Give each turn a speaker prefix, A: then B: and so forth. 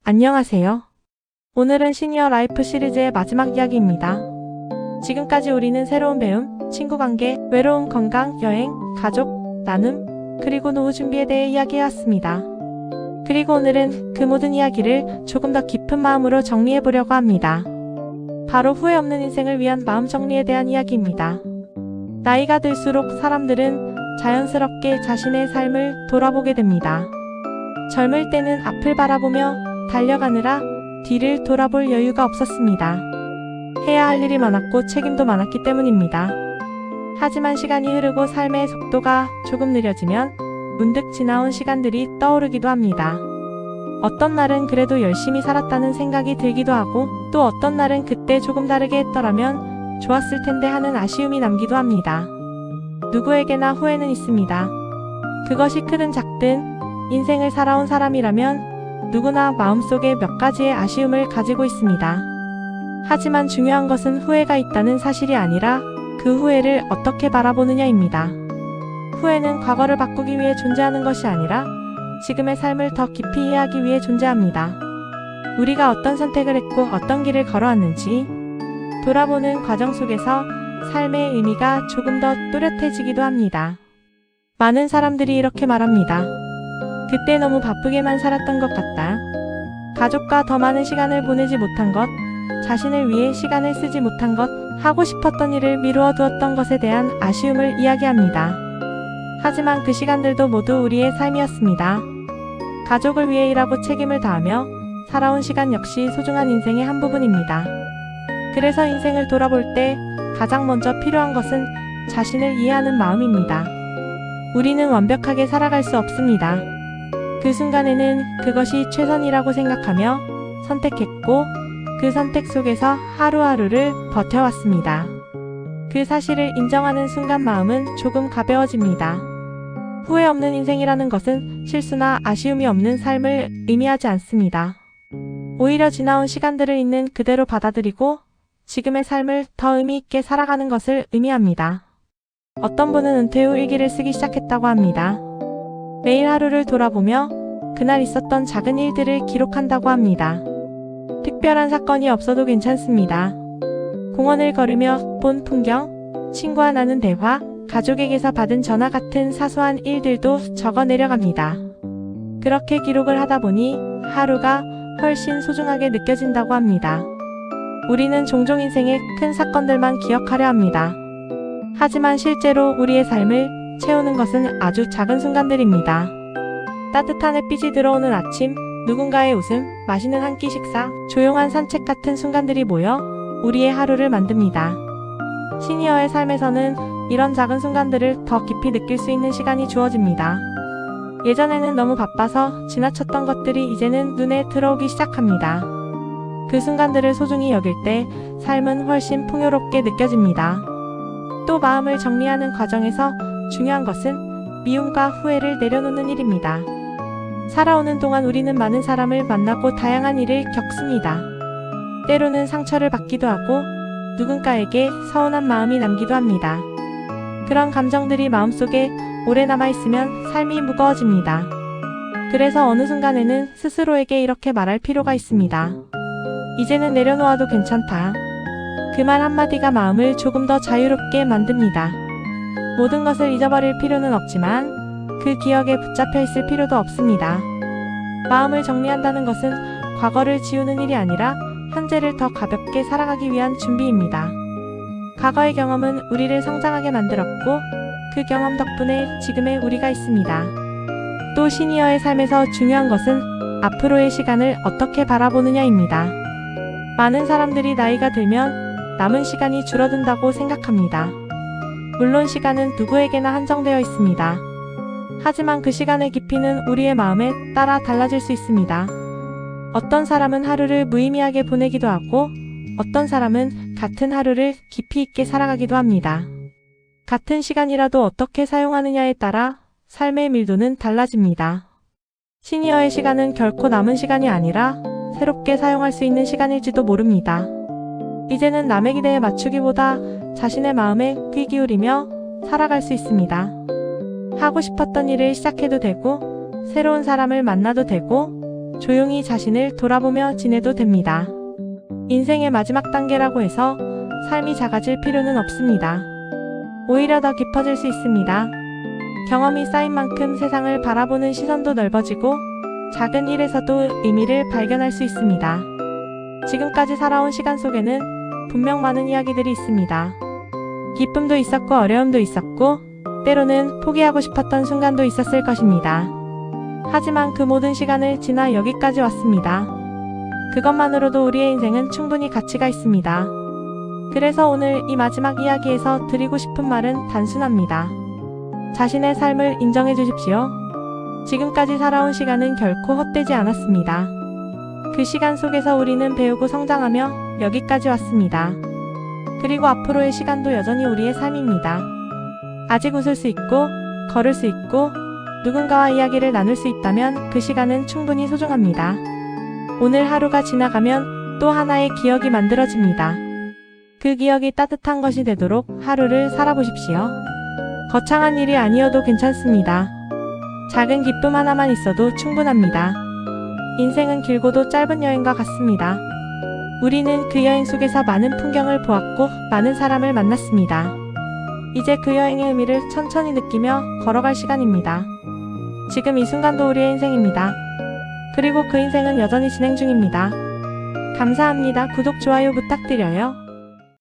A: 안녕하세요. 오늘은 시니어 라이프 시리즈의 마지막 이야기입니다. 지금까지 우리는 새로운 배움, 친구 관계, 외로움, 건강, 여행, 가족, 나눔, 그리고 노후 준비에 대해 이야기해왔습니다. 그리고 오늘은 그 모든 이야기를 조금 더 깊은 마음으로 정리해 보려고 합니다. 바로 후회 없는 인생을 위한 마음 정리에 대한 이야기입니다. 나이가 들수록 사람들은 자연스럽게 자신의 삶을 돌아보게 됩니다. 젊을 때는 앞을 바라보며 달려가느라 뒤를 돌아볼 여유가 없었습니다. 해야 할 일이 많았고 책임도 많았기 때문입니다. 하지만 시간이 흐르고 삶의 속도가 조금 느려지면 문득 지나온 시간들이 떠오르기도 합니다. 어떤 날은 그래도 열심히 살았다는 생각이 들기도 하고, 또 어떤 날은 그때 조금 다르게 했더라면 좋았을 텐데 하는 아쉬움이 남기도 합니다. 누구에게나 후회는 있습니다. 그것이 크든 작든 인생을 살아온 사람이라면 누구나 마음속에 몇 가지의 아쉬움을 가지고 있습니다. 하지만 중요한 것은 후회가 있다는 사실이 아니라 그 후회를 어떻게 바라보느냐입니다. 후회는 과거를 바꾸기 위해 존재하는 것이 아니라 지금의 삶을 더 깊이 이해하기 위해 존재합니다. 우리가 어떤 선택을 했고 어떤 길을 걸어왔는지 돌아보는 과정 속에서 삶의 의미가 조금 더 또렷해지기도 합니다. 많은 사람들이 이렇게 말합니다. 그때 너무 바쁘게만 살았던 것 같다. 가족과 더 많은 시간을 보내지 못한 것, 자신을 위해 시간을 쓰지 못한 것, 하고 싶었던 일을 미루어 두었던 것에 대한 아쉬움을 이야기합니다. 하지만 그 시간들도 모두 우리의 삶이었습니다. 가족을 위해 일하고 책임을 다하며 살아온 시간 역시 소중한 인생의 한 부분입니다. 그래서 인생을 돌아볼 때 가장 먼저 필요한 것은 자신을 이해하는 마음입니다. 우리는 완벽하게 살아갈 수 없습니다. 그 순간에는 그것이 최선이라고 생각하며 선택했고, 그 선택 속에서 하루하루를 버텨왔습니다. 그 사실을 인정하는 순간 마음은 조금 가벼워집니다. 후회 없는 인생이라는 것은 실수나 아쉬움이 없는 삶을 의미하지 않습니다. 오히려 지나온 시간들을 있는 그대로 받아들이고 지금의 삶을 더 의미 있게 살아가는 것을 의미합니다. 어떤 분은 은퇴 후 일기를 쓰기 시작했다고 합니다. 매일 하루를 돌아보며 그날 있었던 작은 일들을 기록한다고 합니다. 특별한 사건이 없어도 괜찮습니다. 공원을 걸으며 본 풍경, 친구와 나눈 대화, 가족에게서 받은 전화 같은 사소한 일들도 적어 내려갑니다. 그렇게 기록을 하다 보니 하루가 훨씬 소중하게 느껴진다고 합니다. 우리는 종종 인생의 큰 사건들만 기억하려 합니다. 하지만 실제로 우리의 삶을 채우는 것은 아주 작은 순간들입니다. 따뜻한 햇빛이 들어오는 아침, 누군가의 웃음, 맛있는 한 끼 식사, 조용한 산책 같은 순간들이 모여 우리의 하루를 만듭니다. 시니어의 삶에서는 이런 작은 순간들을 더 깊이 느낄 수 있는 시간이 주어집니다. 예전에는 너무 바빠서 지나쳤던 것들이 이제는 눈에 들어오기 시작합니다. 그 순간들을 소중히 여길 때 삶은 훨씬 풍요롭게 느껴집니다. 또 마음을 정리하는 과정에서 중요한 것은 미움과 후회를 내려놓는 일입니다. 살아오는 동안 우리는 많은 사람을 만나고 다양한 일을 겪습니다. 때로는 상처를 받기도 하고 누군가에게 서운한 마음이 남기도 합니다. 그런 감정들이 마음속에 오래 남아있으면 삶이 무거워집니다. 그래서 어느 순간에는 스스로에게 이렇게 말할 필요가 있습니다. 이제는 내려놓아도 괜찮다. 그 말 한마디가 마음을 조금 더 자유롭게 만듭니다. 모든 것을 잊어버릴 필요는 없지만 그 기억에 붙잡혀 있을 필요도 없습니다. 마음을 정리한다는 것은 과거를 지우는 일이 아니라 현재를 더 가볍게 살아가기 위한 준비입니다. 과거의 경험은 우리를 성장하게 만들었고 그 경험 덕분에 지금의 우리가 있습니다. 또 시니어의 삶에서 중요한 것은 앞으로의 시간을 어떻게 바라보느냐입니다. 많은 사람들이 나이가 들면 남은 시간이 줄어든다고 생각합니다. 물론 시간은 누구에게나 한정되어 있습니다. 하지만 그 시간의 깊이는 우리의 마음에 따라 달라질 수 있습니다. 어떤 사람은 하루를 무의미하게 보내기도 하고 어떤 사람은 같은 하루를 깊이 있게 살아가기도 합니다. 같은 시간이라도 어떻게 사용하느냐에 따라 삶의 밀도는 달라집니다. 시니어의 시간은 결코 남은 시간이 아니라 새롭게 사용할 수 있는 시간일지도 모릅니다. 이제는 남의 기대에 맞추기보다 자신의 마음에 귀 기울이며 살아갈 수 있습니다. 하고 싶었던 일을 시작해도 되고, 새로운 사람을 만나도 되고, 조용히 자신을 돌아보며 지내도 됩니다. 인생의 마지막 단계라고 해서 삶이 작아질 필요는 없습니다. 오히려 더 깊어질 수 있습니다. 경험이 쌓인 만큼 세상을 바라보는 시선도 넓어지고 작은 일에서도 의미를 발견할 수 있습니다. 지금까지 살아온 시간 속에는 분명 많은 이야기들이 있습니다. 기쁨도 있었고 어려움도 있었고 때로는 포기하고 싶었던 순간도 있었을 것입니다. 하지만 그 모든 시간을 지나 여기까지 왔습니다. 그것만으로도 우리의 인생은 충분히 가치가 있습니다. 그래서 오늘 이 마지막 이야기에서 드리고 싶은 말은 단순합니다. 자신의 삶을 인정해 주십시오. 지금까지 살아온 시간은 결코 헛되지 않았습니다. 그 시간 속에서 우리는 배우고 성장하며 여기까지 왔습니다. 그리고 앞으로의 시간도 여전히 우리의 삶입니다. 아직 웃을 수 있고, 걸을 수 있고, 누군가와 이야기를 나눌 수 있다면 그 시간은 충분히 소중합니다. 오늘 하루가 지나가면 또 하나의 기억이 만들어집니다. 그 기억이 따뜻한 것이 되도록 하루를 살아보십시오. 거창한 일이 아니어도 괜찮습니다. 작은 기쁨 하나만 있어도 충분합니다. 인생은 길고도 짧은 여행과 같습니다. 우리는 그 여행 속에서 많은 풍경을 보았고 많은 사람을 만났습니다. 이제 그 여행의 의미를 천천히 느끼며 걸어갈 시간입니다. 지금 이 순간도 우리의 인생입니다. 그리고 그 인생은 여전히 진행 중입니다. 감사합니다. 구독, 좋아요 부탁드려요.